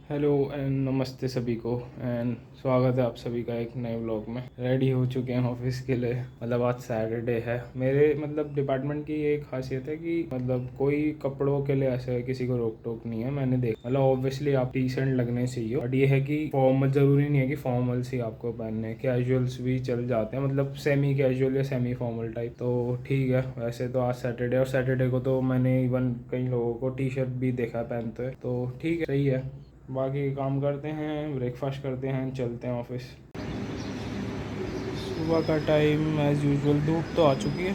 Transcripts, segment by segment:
Hello and नमस्ते सभी को एंड स्वागत है आप सभी का एक नए व्लॉग में। रेडी हो चुके हैं ऑफिस के लिए। मतलब आज सैटरडे है। मेरे डिपार्टमेंट की ये खासियत है कि कोई कपड़ों के लिए ऐसे किसी को रोक टोक नहीं है। मैंने देखा ऑब्वियसली आप डिसेंट लगने चाहिए, बट ये है कि फॉर्मल जरूरी नहीं है कि फॉर्मल्स ही आपको पहनने, कैजुअल्स भी चल जाते हैं, सेमी कैजुअल या सेमी फॉर्मल टाइप। तो ठीक है। वैसे तो आज सैटरडे, और सैटरडे को तो मैंने इवन कई लोगों को टी शर्ट भी देखा पहनते हुए। तो ठीक है, सही है। बाकी काम करते हैं, ब्रेकफास्ट करते हैं, चलते हैं ऑफिस। सुबह का टाइम एज़ यूजुअल धूप तो आ चुकी है,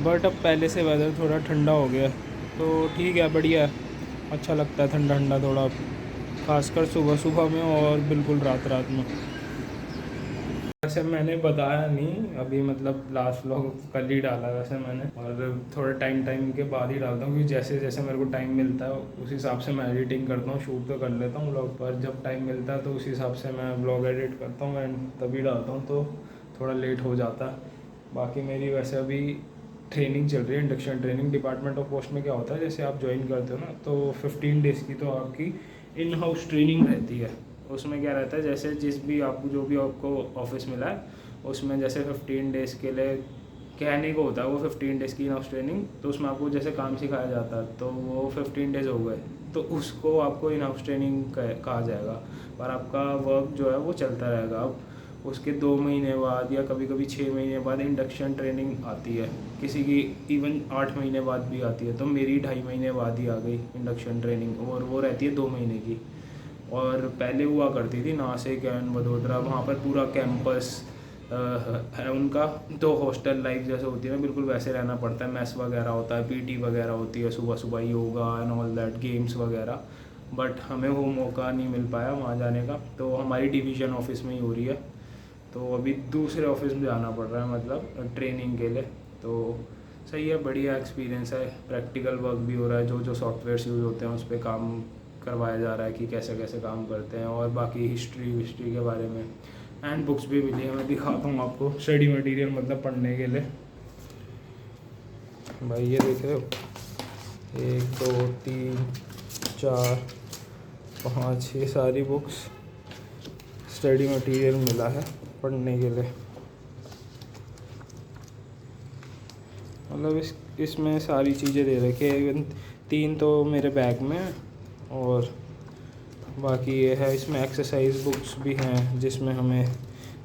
बट अब पहले से वेदर थोड़ा ठंडा हो गया, तो ठीक है, बढ़िया है। अच्छा लगता है ठंडा ठंडा थोड़ा, खासकर सुबह सुबह में और बिल्कुल रात रात में। वैसे मैंने बताया नहीं अभी, लास्ट व्लॉग कल ही डाला वैसे मैंने, और थोड़े टाइम के बाद ही डालता हूँ, क्योंकि जैसे जैसे मेरे को टाइम मिलता है उस हिसाब से मैं एडिटिंग करता हूँ। शूट तो कर लेता हूँ व्लॉग, पर जब टाइम मिलता है तो उस हिसाब से मैं व्लॉग एडिट करता हूँ एंड तभी डालता हूँ, तो थोड़ा लेट हो जाता है। बाकी मेरी वैसे अभी ट्रेनिंग चल रही है, induction training. Department of post में क्या होता है, जैसे आप ज्वाइन करते हो ना, तो 15 डेज़ की तो आपकी इन हाउस ट्रेनिंग रहती है। उसमें क्या रहता है, जैसे जो भी आपको ऑफिस मिला है उसमें जैसे 15 डेज़ के लिए कहने को होता है, वो 15 डेज़ की इन हाउस ट्रेनिंग, तो उसमें आपको जैसे काम सिखाया जाता है, तो वो 15 डेज़ हो गए, तो उसको आपको इन हाउस ट्रेनिंग कहा जाएगा। और आपका वर्क जो है वो चलता रहेगा। अब उसके 2 महीने बाद या कभी कभी 6 महीने बाद इंडक्शन ट्रेनिंग आती है, किसी की इवन 8 महीने बाद भी आती है। तो मेरी 2.5 महीने बाद ही आ गई इंडक्शन ट्रेनिंग, और वो रहती है 2 महीने की। और पहले हुआ करती थी नासिक एंड वडोदरा, वहाँ पर पूरा कैंपस है उनका, तो हॉस्टल लाइफ जैसे होती है ना, बिल्कुल वैसे रहना पड़ता है। मेस वगैरह होता है, पीटी वगैरह होती है, सुबह सुबह yoga and all that, games वगैरह। बट हमें वो मौका नहीं मिल पाया वहाँ जाने का, तो हमारी डिवीज़न ऑफिस में ही हो रही है। तो अभी दूसरे ऑफिस में जाना पड़ रहा है ट्रेनिंग के लिए। तो सही है, बढ़िया एक्सपीरियंस है। प्रैक्टिकल वर्क भी हो रहा है, जो सॉफ्टवेयर्स यूज़ होते हैं उस पर काम करवाया जा रहा है कि कैसे कैसे काम करते हैं, और बाकी हिस्ट्री के बारे में। एंड बुक्स भी मिली है, मैं दिखाता हूँ आपको। स्टडी मटेरियल पढ़ने के लिए। भाई ये देख रहे हो, 1 2 3 4 5 ये सारी बुक्स स्टडी मटेरियल मिला है पढ़ने के लिए। इसमें सारी चीज़ें दे रखी है, इवन 3 तो मेरे बैग में है, और बाकी ये है। इसमें एक्सरसाइज बुक्स भी हैं जिसमें हमें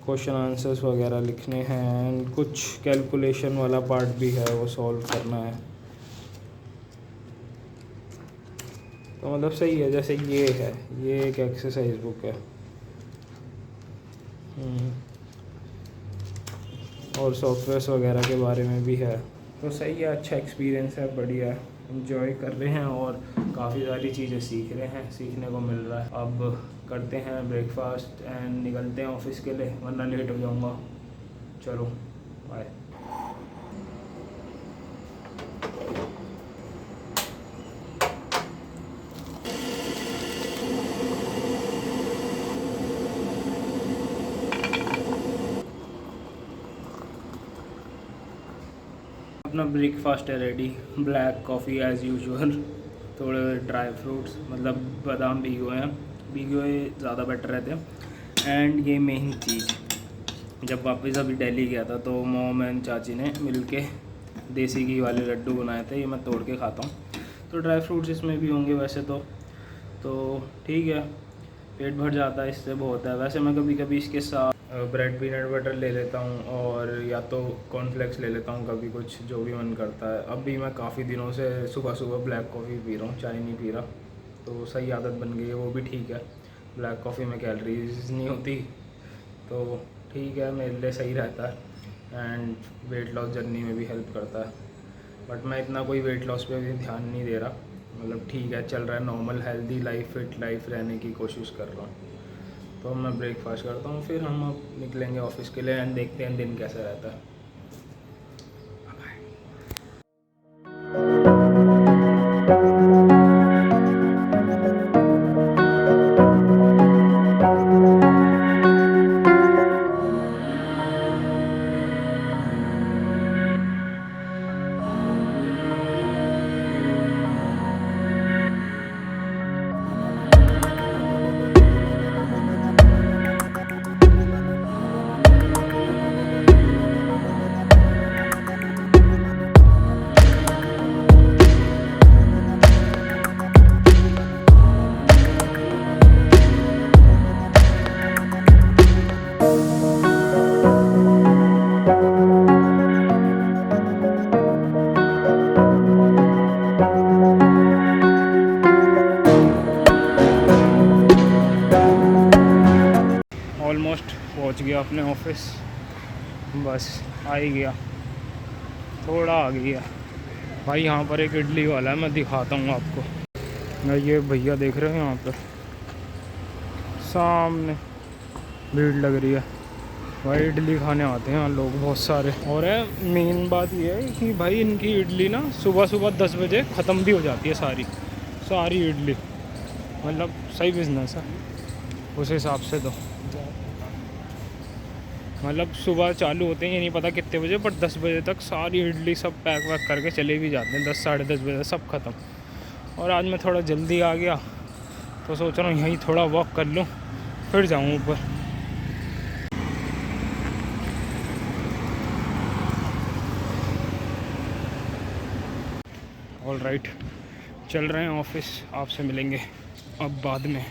क्वेश्चन आंसर्स वगैरह लिखने हैं, एंड कुछ कैलकुलेशन वाला पार्ट भी है, वो सॉल्व करना है। तो सही है। जैसे ये है, ये एक एक्सरसाइज बुक है। और सॉफ्टवेयर्स वगैरह के बारे में भी है। तो सही है, अच्छा एक्सपीरियंस है, बढ़िया है। इंजॉय कर रहे हैं और काफ़ी सारी चीज़ें सीख रहे हैं, सीखने को मिल रहा है। अब करते हैं ब्रेकफास्ट एंड निकलते हैं ऑफिस के लिए, वरना लेट हो जाऊँगा। चलो बाय। अपना ब्रेकफास्ट है ready. Black coffee as usual, थोड़े ड्राई फ्रूट्स, बादाम भिगो हुए हैं, भिगो हुए ज़्यादा बेटर रहते हैं। एंड ये मेन चीज़, जब वापस अभी दिल्ली गया था तो मॉम एंड चाची ने मिलके देसी घी वाले लड्डू बनाए थे, ये मैं तोड़ के खाता हूँ। तो ड्राई फ्रूट्स इसमें भी होंगे वैसे तो ठीक है, पेट भर जाता है इससे, बहुत है। वैसे मैं कभी कभी इसके साथ ब्रेड पीनट बटर ले लेता हूँ, और या तो कॉर्नफ्लेक्स ले लेता हूँ कभी, कुछ जो भी मन करता है। अब भी मैं काफ़ी दिनों से सुबह सुबह ब्लैक कॉफ़ी पी रहा हूँ, चाय नहीं पी रहा, तो सही आदत बन गई है, वो भी ठीक है। ब्लैक कॉफ़ी में कैलोरीज नहीं होती, तो ठीक है, मेरे लिए सही रहता है एंड वेट लॉस जर्नी में भी हेल्प करता है। बट मैं इतना कोई वेट लॉस पे भी ध्यान नहीं दे रहा, ठीक है, चल रहा है, normal healthy life, fit life रहने की कोशिश कर रहा हूँ। तो मैं ब्रेकफास्ट करता हूँ, फिर हम अब निकलेंगे ऑफिस के लिए एंड देखते हैं दिन कैसा रहता है। पहुंच गया अपने ऑफिस, बस आ ही गया, थोड़ा आ गया भाई। यहाँ पर एक इडली वाला है, मैं दिखाता हूँ आपको। मैं ये भैया देख रहे हो यहाँ पर सामने भीड़ लग रही है भाई, इडली खाने आते हैं लोग बहुत सारे। और है मेन बात ये है कि भाई इनकी इडली ना सुबह सुबह 10 बजे ख़त्म भी हो जाती है सारी इडली, मतलब सही बिजनेस है उस हिसाब से। तो मतलब सुबह चालू होते हैं, ये नहीं पता कितने बजे, पर 10 बजे तक सारी इडली सब पैक वैक करके चले भी जाते हैं, 10 साढ़े 10 बजे सब ख़त्म। और आज मैं थोड़ा जल्दी आ गया तो सोच रहा हूँ यहीं थोड़ा वॉक कर लूँ फिर जाऊँ ऊपर। ऑल राइट, चल रहे हैं ऑफिस, आपसे मिलेंगे अब बाद में।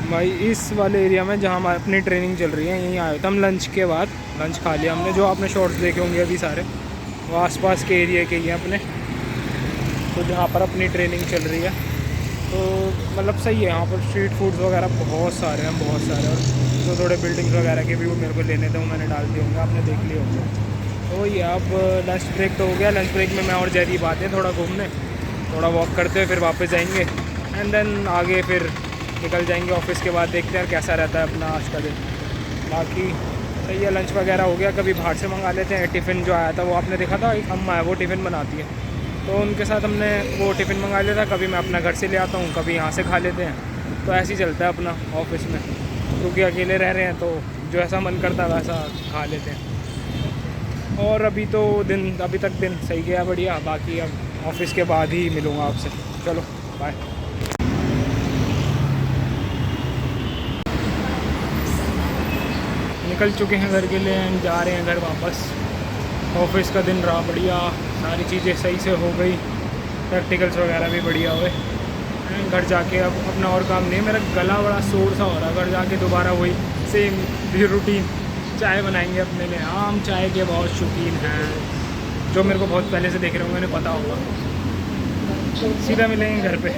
भाई इस वाले एरिया में जहाँ हमारी अपनी ट्रेनिंग चल रही है यहीं आए थे हम लंच के बाद। लंच खा लिया हमने, जो आपने शॉर्ट्स देखे होंगे अभी सारे वो आसपास के एरिया के ही हैं अपने। तो जहाँ पर अपनी ट्रेनिंग चल रही है तो मतलब सही है, यहाँ पर स्ट्रीट फूड्स वगैरह बहुत सारे हैं, बहुत सारे। और जो थोड़े बिल्डिंग्स वगैरह के भी वो मेरे को लेने थे, वो मैंने डाल दिए होंगे, आपने देख लिए होंगे। तो वही है, अब लंच ब्रेक तो हो गया। लंच ब्रेक में मैं और जैदी आते हैं थोड़ा घूमने, थोड़ा वॉक करते हुए फिर वापस जाएंगे एंड देन आगे फिर निकल जाएंगे ऑफिस के बाद। देखते हैं कैसा रहता है अपना आज का दिन। बाकी सही है, लंच वगैरह हो गया। कभी बाहर से मंगा लेते हैं। टिफ़िन जो आया था वो आपने देखा था, एक अम्मा है वो टिफ़िन बनाती है, तो उनके साथ हमने वो टिफ़िन मंगा लिया था। कभी मैं अपना घर से ले आता हूँ, कभी यहाँ से खा लेते हैं। तो ऐसे ही चलता है अपना ऑफिस में, क्योंकि अकेले रह रहे हैं तो जो ऐसा मन करता है वैसा खा लेते हैं। और अभी तक दिन सही गया बढ़िया। बाकी अब ऑफिस के बाद ही मिलूँगा आपसे। चलो बाय। निकल चुके हैं घर के लिए एंड जा रहे हैं घर वापस। ऑफिस का दिन रहा बढ़िया, सारी चीज़ें सही से हो गई, प्रैक्टिकल्स वगैरह भी बढ़िया हुए। एंड घर जाके अब अपना और काम नहीं है। मेरा गला बड़ा शोर सा हो रहा है। घर जाके दोबारा वही सेम रूटीन, चाय बनाएंगे अपने लिए। आम चाय के बहुत शौकीन हैं, जो मेरे को बहुत पहले से देख रहे होंगे, उन्हें पता होगा। सीधा मिलेंगे घर पे।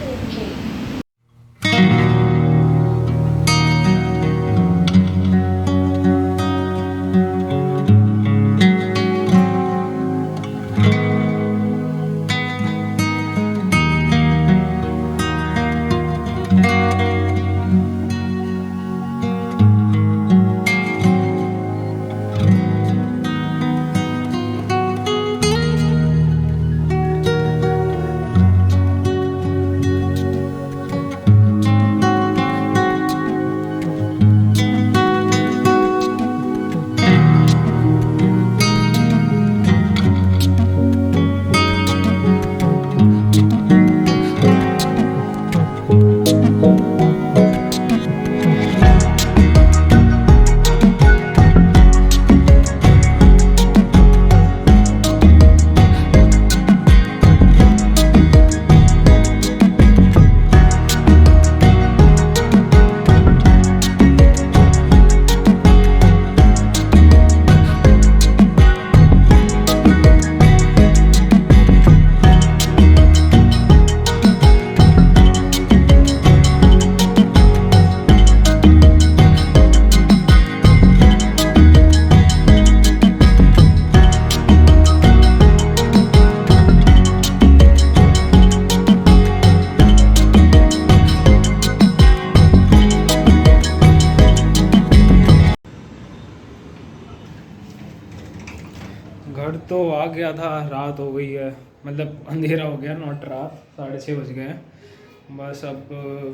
घर तो आ गया था, रात हो गई है, मतलब अंधेरा हो गया, नॉट रात, 6:30 बज गए हैं। बस अब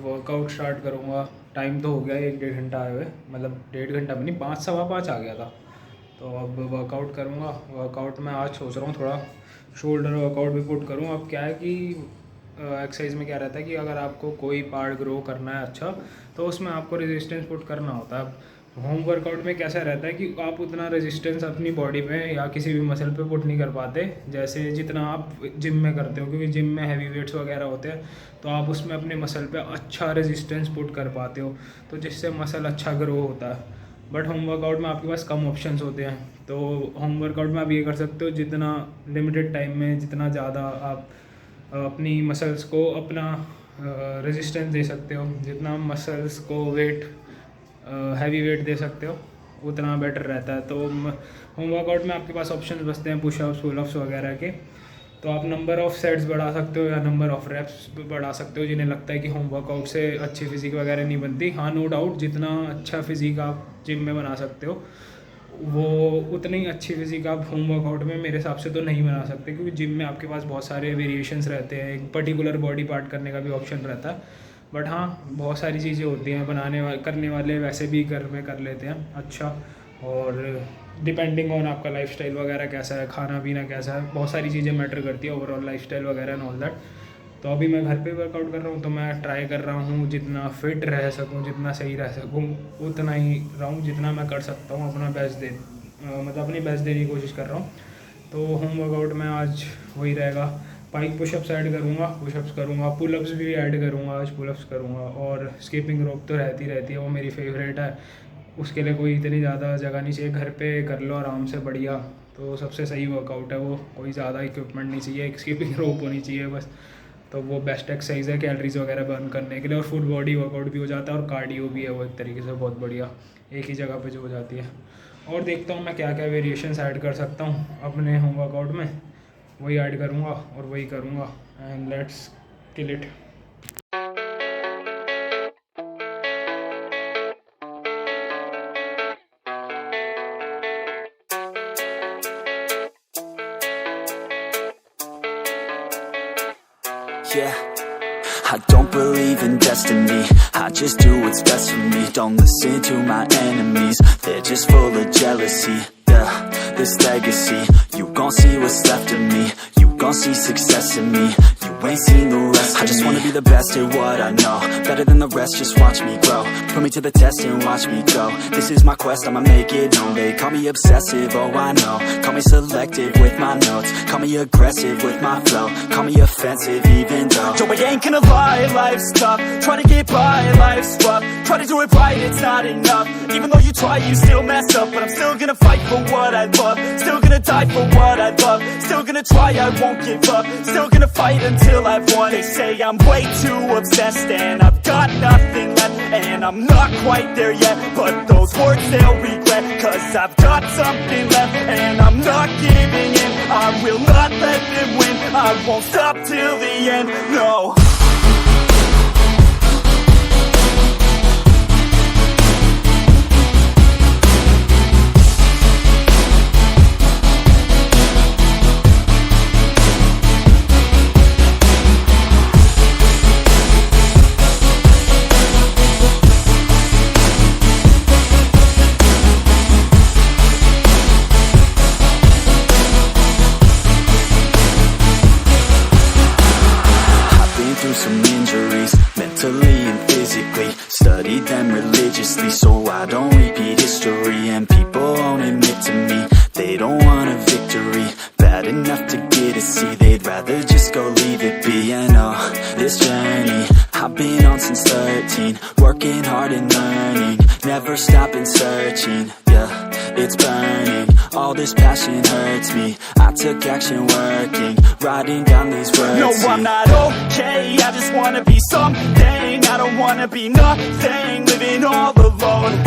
वर्कआउट स्टार्ट करूँगा। टाइम तो हो गया 1-1.5 घंटा आए हुए, मतलब 1.5 घंटा भी नहीं, 5 सवा 5 आ गया था। तो अब वर्कआउट करूँगा। वर्कआउट में आज सोच रहा हूँ थोड़ा शोल्डर वर्कआउट भी पुट करूँ। अब क्या है कि एक्सरसाइज में क्या रहता है कि अगर आपको कोई पार्ट ग्रो करना है अच्छा, तो उसमें आपको रेजिस्टेंस पुट करना होता है। होम वर्कआउट में कैसा रहता है कि आप उतना रेजिस्टेंस अपनी बॉडी में या किसी भी मसल पे पुट नहीं कर पाते, जैसे जितना आप जिम में करते हो, क्योंकि जिम में हैवी वेट्स वगैरह होते हैं, तो आप उसमें अपने मसल पे अच्छा रेजिस्टेंस पुट कर पाते हो, तो जिससे मसल अच्छा ग्रो होता है। बट होम वर्कआउट में आपके पास कम ऑप्शंस होते हैं। तो होम वर्कआउट में आप ये कर सकते हो, जितना लिमिटेड टाइम में जितना ज़्यादा आप अपनी मसल्स को अपना रेजिस्टेंस दे सकते हो, जितना मसल्स को वेट हैवी वेट दे सकते हो, उतना बेटर रहता है। तो होम वर्कआउट में आपके पास ऑप्शन बचते हैं पुशअप्स पुलअप्स वगैरह के। तो आप नंबर ऑफ़ सेट्स बढ़ा सकते हो या नंबर ऑफ़ रेप्स बढ़ा सकते हो, जिन्हें लगता है कि होम वर्कआउट से अच्छी फिज़िक वगैरह नहीं बनती। हाँ, नो डाउट, जितना अच्छा फिज़िक आप जिम में बना सकते हो, वो उतनी अच्छी फिज़िक आप होम वर्कआउट में मेरे हिसाब से तो नहीं बना सकते, क्योंकि जिम में आपके पास बहुत सारे वेरिएशंस रहते हैं, एक पर्टिकुलर बॉडी पार्ट करने का भी ऑप्शन रहता है। बट हाँ, बहुत सारी चीज़ें होती हैं, करने वाले वैसे भी घर में कर लेते हैं अच्छा। और डिपेंडिंग ऑन आपका लाइफस्टाइल वगैरह कैसा है, खाना पीना कैसा है, बहुत सारी चीज़ें मैटर करती है, ओवरऑल लाइफस्टाइल वगैरह एंड ऑल दैट। तो अभी मैं घर पे वर्कआउट कर रहा हूँ, तो मैं ट्राई कर रहा हूँ जितना फिट रह सकूँ, जितना सही रह सकूँ, उतना ही रहूँ, जितना मैं कर सकता हूँ, अपना बेस्ट मतलब अपनी बेस्ट देने की कोशिश कर रहा हूँ। तो होम वर्कआउट में आज वही रहेगा, पाइक पुशअप्स ऐड करूँगा, पुशअप्स करूँगा, पुलअप्स भी ऐड करूँगा, आज पुलअप्स करूँगा। और स्किपिंग रोप तो रहती है, वो मेरी फेवरेट है। उसके लिए कोई इतनी ज़्यादा जगह नहीं चाहिए, घर पे कर लो आराम से बढ़िया। तो सबसे सही वर्कआउट है वो, कोई ज़्यादा इक्विपमेंट नहीं चाहिए, एक स्किपिंग रोप होनी चाहिए बस। तो वो बेस्ट एक्सरसाइज है कैलोरीज वगैरह बर्न करने के लिए, और फुल बॉडी वर्कआउट भी हो जाता है और कार्डियो भी है वो एक तरीके से बहुत बढ़िया, एक ही जगह पे जो हो जाती है। और देखता हूँ मैं क्या क्या वेरिएशंस ऐड कर सकता हूँ अपने होम वर्कआउट में, वही ऐड करूँगा और वही करूँगा। And let's kill it. Yeah, I don't believe in destiny, I just do what's best for me. Don't listen to my enemies, they're just full of jealousy. Yeah, this legacy. You gon' see what's left of me. You gon' see success in me. You ain't seen the rest of me. I just wanna be the best at what I know. Better than the rest, just watch me grow. Put me to the test and watch me go. This is my quest, I'ma make it known. They call me obsessive, oh I know. Call me selective with my notes. Call me aggressive with my flow. Call me offensive even though Joe, I ain't gonna lie, life's tough. Try to get by, life's rough. Try to do it right, it's not enough. Even though you try, you still mess up. But I'm still gonna fight for what I love. Still gonna die for what I love. Still gonna try, I won't give up. Still gonna fight until I've won. They say I'm way too obsessed and I've got nothing left. And I'm not quite there yet, but those words they'll regret. Cause I've got something left and I'm not giving in. I will not let them win. I won't stop till the end, no. Some injuries, mentally and physically. Studied them religiously so I don't repeat history. And people won't admit to me they don't want a victory bad enough to get a C. They'd rather just go leave it be. I know this journey I've been on since 13. Working hard and learning, never stopping searching. Yeah, it's burning. All this passion hurts me. I took action working, writing down these words. No, I'm not okay, I just wanna be something. I don't wanna be nothing, living all alone.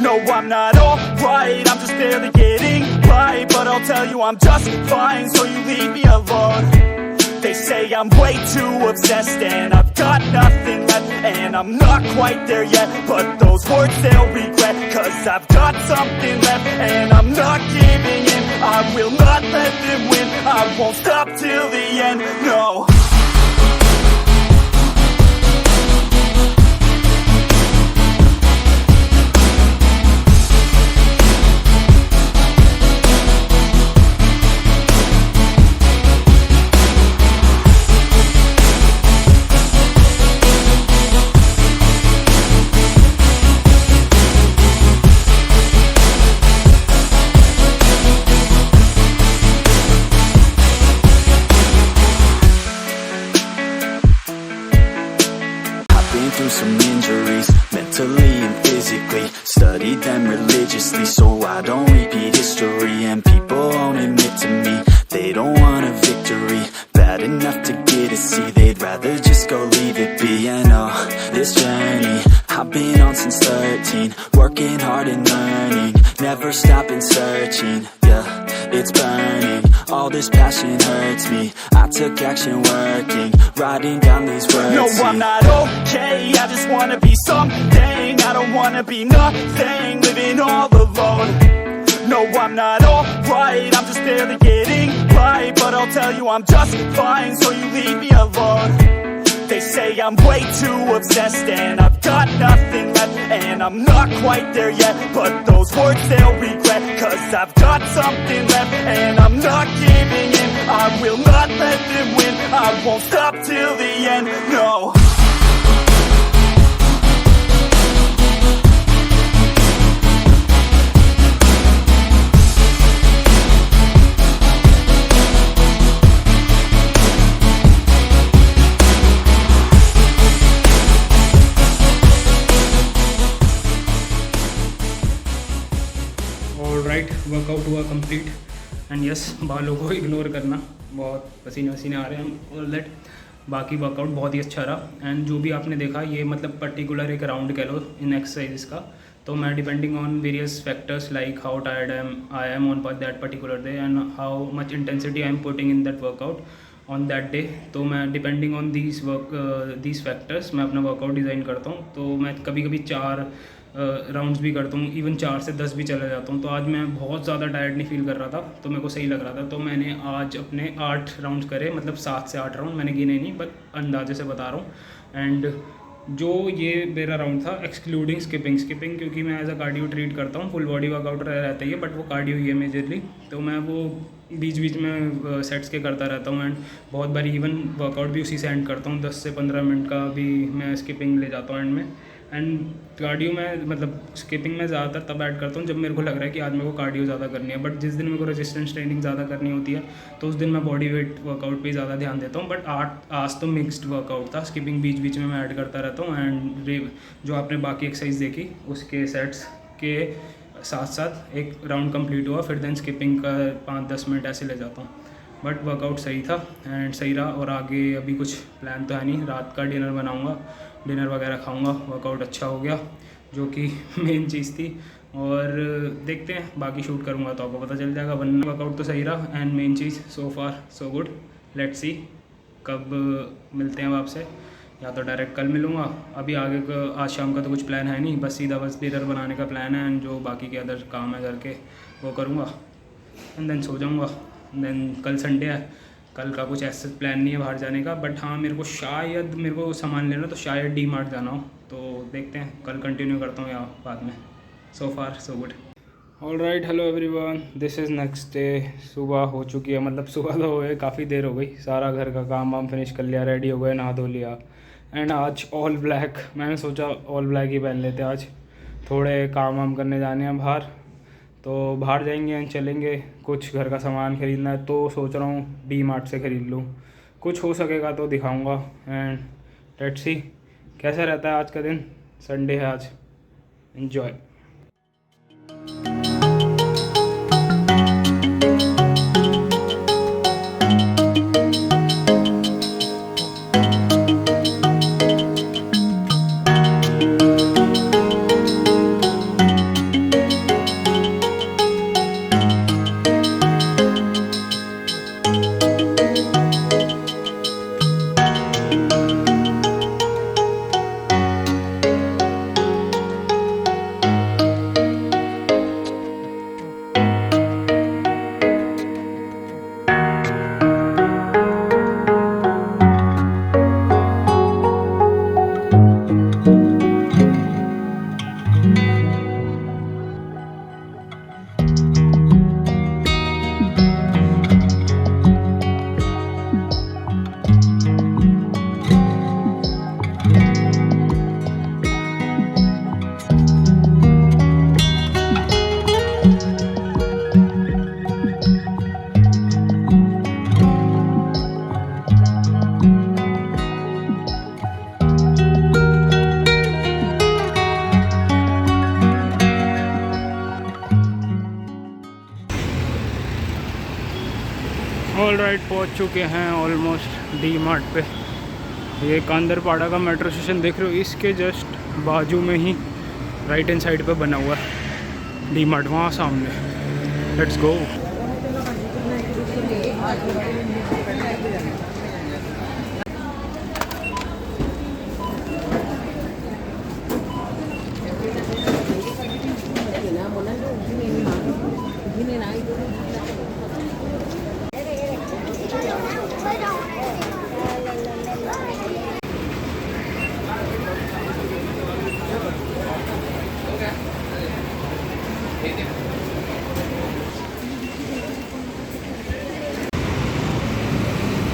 No, I'm not alright, I'm just barely getting by. But I'll tell you I'm just fine, so you leave me alone. They say I'm way too obsessed and I've got nothing left. And I'm not quite there yet, but those words they'll regret. Cause I've got something left and I'm not giving in. I will not let them win. I won't stop till the end, no. Through some injuries, mentally and physically. Studied them religiously so I don't repeat history. And people won't admit to me they don't want a victory bad enough to get a C. They'd rather just go leave it be. I know this journey I've been on since 13. Working hard and learning, never stopping searching. Yeah, it's burning. All this passion hurts me. I took action working, writing down these words. No, I'm not okay, I just wanna be something. I don't wanna be nothing, living all alone. No, I'm not alright, I'm just barely getting by. But I'll tell you I'm just fine, so you leave me alone. They say I'm way too obsessed and I've got nothing left. And I'm not quite there yet, but those words they'll regret. Cause I've got something left and I'm not giving in. I will not let them win. I won't stop till the end, no. Right, workout हुआ complete. And yes, बालों को ignore करना, बहुत पसीने वसीने आ रहे हैं all that. बाकी workout बहुत ही अच्छा रहा. एंड जो भी आपने देखा ये मतलब पर्टिकुलर एक राउंड कह लो इन एक्सरसाइज का. तो मैं depending on various factors like how tired I am on that particular day and how much intensity I am putting in that workout on that day. तो मैं डिपेंडिंग ऑन दीज फैक्टर्स मैं अपना workout design करता हूँ. तो मैं कभी कभी 4 राउंड्स भी करता हूँ, इवन 4 से 10 भी चला जाता हूँ. तो आज मैं बहुत ज़्यादा टायर्ड नहीं फील कर रहा था, तो मेरे को सही लग रहा था. तो मैंने आज अपने 8 राउंड्स करे, मतलब 7 से 8 राउंड मैंने गिने नहीं, बट अंदाजे से बता रहा हूँ. एंड जो ये मेरा राउंड था एक्सक्लूडिंग स्किपिंग, क्योंकि मैं एज अ कार्डियो ट्रीट करता हूँ, फुल बॉडी वर्कआउट रहता ही है, बट वो कार्डियो ही है मेजरली। तो मैं वो बीच बीच में सेट्स के करता रहता हूँ, एंड बहुत बार इवन वर्कआउट भी उसी से एंड करता हूँ। 10 से 15 मिनट का भी मैं स्किपिंग ले जाता हूँ एंड में। एंड कार्डियो में मतलब स्किपिंग में ज़्यादातर तब ऐड करता हूँ जब मेरे को लग रहा है कि आज मेरे को कार्डियो ज़्यादा करनी है, बट जिस दिन मेरे को रेजिस्टेंस ट्रेनिंग ज़्यादा करनी होती है तो उस दिन मैं बॉडी वेट वर्कआउट पे ज़्यादा ध्यान देता हूँ। बट आज तो मिक्स्ड वर्कआउट था, स्किपिंग बीच बीच में मैं ऐड करता रहता हूँ, एंड जो आपने बाकी एक्सरसाइज देखी उसके सेट्स के साथ साथ एक राउंड कंप्लीट हुआ, फिर देन स्किपिंग का 5-10 मिनट ऐसे ले जाता हूँ। बट वर्कआउट सही था एंड सही रहा। और आगे अभी कुछ प्लान तो है नहीं, रात का डिनर बनाऊँगा, डिनर वगैरह खाऊँगा। वर्कआउट अच्छा हो गया जो कि मेन चीज़ थी, और देखते हैं बाकी शूट करूँगा तो आपको पता चल जाएगा। वरना वर्कआउट तो सही रहा and main cheese so far so good. Let's see कब मिलते हैं अब आपसे, या तो डायरेक्ट कल मिलूँगा। अभी आगे का आज शाम का तो कुछ प्लान है नहीं, बस डिनर बनाने का प्लान है, एंड जो बाकी के अदर काम है घर के वो करूँगा एंड देन सो जाऊँगा। देन कल संडे है, कल का कुछ ऐसा प्लान नहीं है बाहर जाने का, बट हाँ मेरे को सामान लेना तो शायद डी मार्ट जाना हो, तो देखते हैं कल कंटिन्यू करता हूँ या बाद में। So far so good. All right, hello everyone, this is next day. सुबह हो चुकी है, मतलब सुबह तो हो गई, काफ़ी देर हो गई। सारा घर का काम वाम फिनिश कर लिया, रेडी हो गए, नहा धो लिया, एंड आज ऑल ब्लैक। मैंने सोचा ऑल ब्लैक ही पहन लेते आज, थोड़े काम वाम करने जाने हैं बाहर, तो बाहर जाएंगे एंड चलेंगे। कुछ घर का सामान ख़रीदना है तो सोच रहा हूँ डी मार्ट से ख़रीद लूँ, कुछ हो सकेगा तो दिखाऊँगा। एंड लेट्स सी कैसा रहता है आज का दिन, संडे है आज, एन्जॉय। ऑल राइट, पहुँच चुके हैं ऑलमोस्ट डी मार्ट पे। ये कांदरपाड़ा का मेट्रो स्टेशन देख रहे हो, इसके जस्ट बाजू में ही राइट हैंड साइड पे बना हुआ है डी मार्ट, वहाँ सामने। Let's go.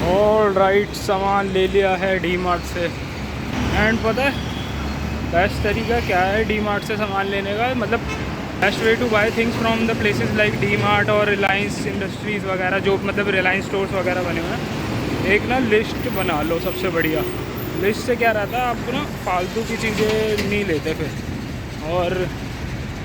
ऑल राइट, सामान ले लिया है डी मार्ट से। एंड पता है बेस्ट तरीका क्या है डी मार्ट से सामान लेने का, मतलब best way to buy things from the places like D Mart और रिलायंस इंडस्ट्रीज़ वगैरह, जो मतलब रिलायंस स्टोर्स वगैरह बने हुए हैं। एक ना लिस्ट बना लो, सबसे बढ़िया लिस्ट से क्या रहता है, आपको ना फालतू की चीज़ें नहीं लेते फिर, और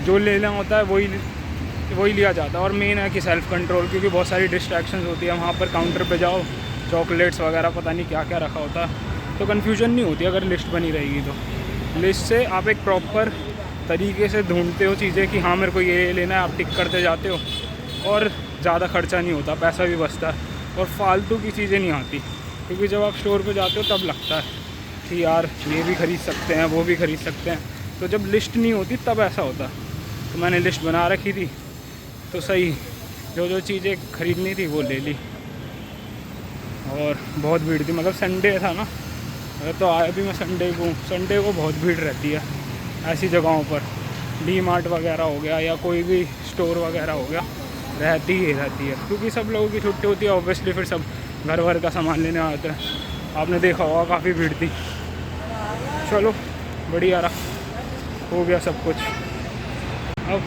जो लेना होता है वही लिया जाता है। और मेन है कि सेल्फ़ कंट्रोल, क्योंकि बहुत सारी डिस्ट्रैक्शंस होती है वहाँ पर। काउंटर पे जाओ, चॉकलेट्स वगैरह पता नहीं क्या क्या रखा होता है, तो कन्फ्यूजन नहीं होती अगर लिस्ट बनी रहेगी तो। लिस्ट से आप एक प्रॉपर तरीके से ढूंढते हो चीज़ें कि हाँ मेरे को ये लेना है, आप टिक करते जाते हो, और ज़्यादा खर्चा नहीं होता, पैसा भी बचता है, और फालतू की चीज़ें नहीं आती। क्योंकि जब आप स्टोर पे जाते हो तब लगता है कि यार ये भी ख़रीद सकते हैं, वो भी ख़रीद सकते हैं, तो जब लिस्ट नहीं होती तब ऐसा होता। तो मैंने लिस्ट बना रखी थी, तो सही जो चीज़ें ख़रीदनी थी वो ले ली। और बहुत भीड़ थी, मतलब संडे था ना, तो आया भी मैं संडे को बहुत भीड़ रहती है ऐसी जगहों पर। डी मार्ट वगैरह हो गया या कोई भी स्टोर वगैरह हो गया, रहती ही रहती है, क्योंकि सब लोगों की छुट्टी होती है ऑब्वियसली। फिर सब घर वर का सामान लेने आते हैं। आपने देखा होगा काफ़ी भीड़ थी। चलो बढ़िया रहा, हो गया सब कुछ। अब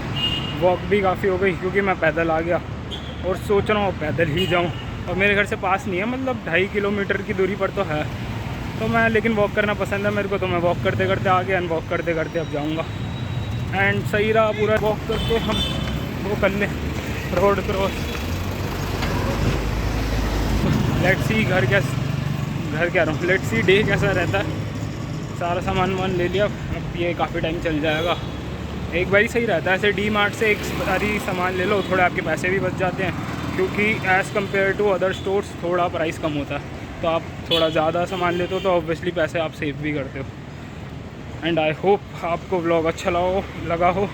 वॉक भी काफ़ी हो गई क्योंकि मैं पैदल आ गया और सोच रहा हूँ पैदल ही जाऊँ। और मेरे घर से पास नहीं है, मतलब 2.5 किलोमीटर की दूरी पर तो है। तो मैं लेकिन वॉक करना पसंद है मेरे को, तो मैं वॉक करते करते आ गया एंड वॉक करते करते अब जाऊँगा। एंड सही रहा पूरा वॉक करके हम वो कर लें रोड क्रॉस। लेट्स सी घर क्या रहा हूँ, लेट्स सी डे कैसा रहता है। सारा सामान वामान ले लिया, अब ये काफ़ी टाइम चल जाएगा। एक बार ही सही रहता है ऐसे डी मार्ट से एक सारी सामान ले लो, थोड़े आपके पैसे भी बच जाते हैं, क्योंकि as compare to other stores थोड़ा प्राइस कम होता है। तो आप थोड़ा ज़्यादा सामान लेते हो तो ऑब्वियसली पैसे आप सेव भी करते हो। एंड आई होप आपको व्लॉग अच्छा लगा हो।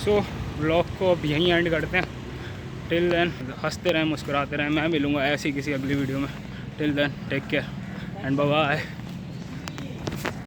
सो व्लॉग को अब यहीं एंड करते हैं। टिल देन हंसते रहें, मुस्कुराते रहें। मैं मिलूँगा ऐसी किसी अगली वीडियो में। Till then take care and bye bye.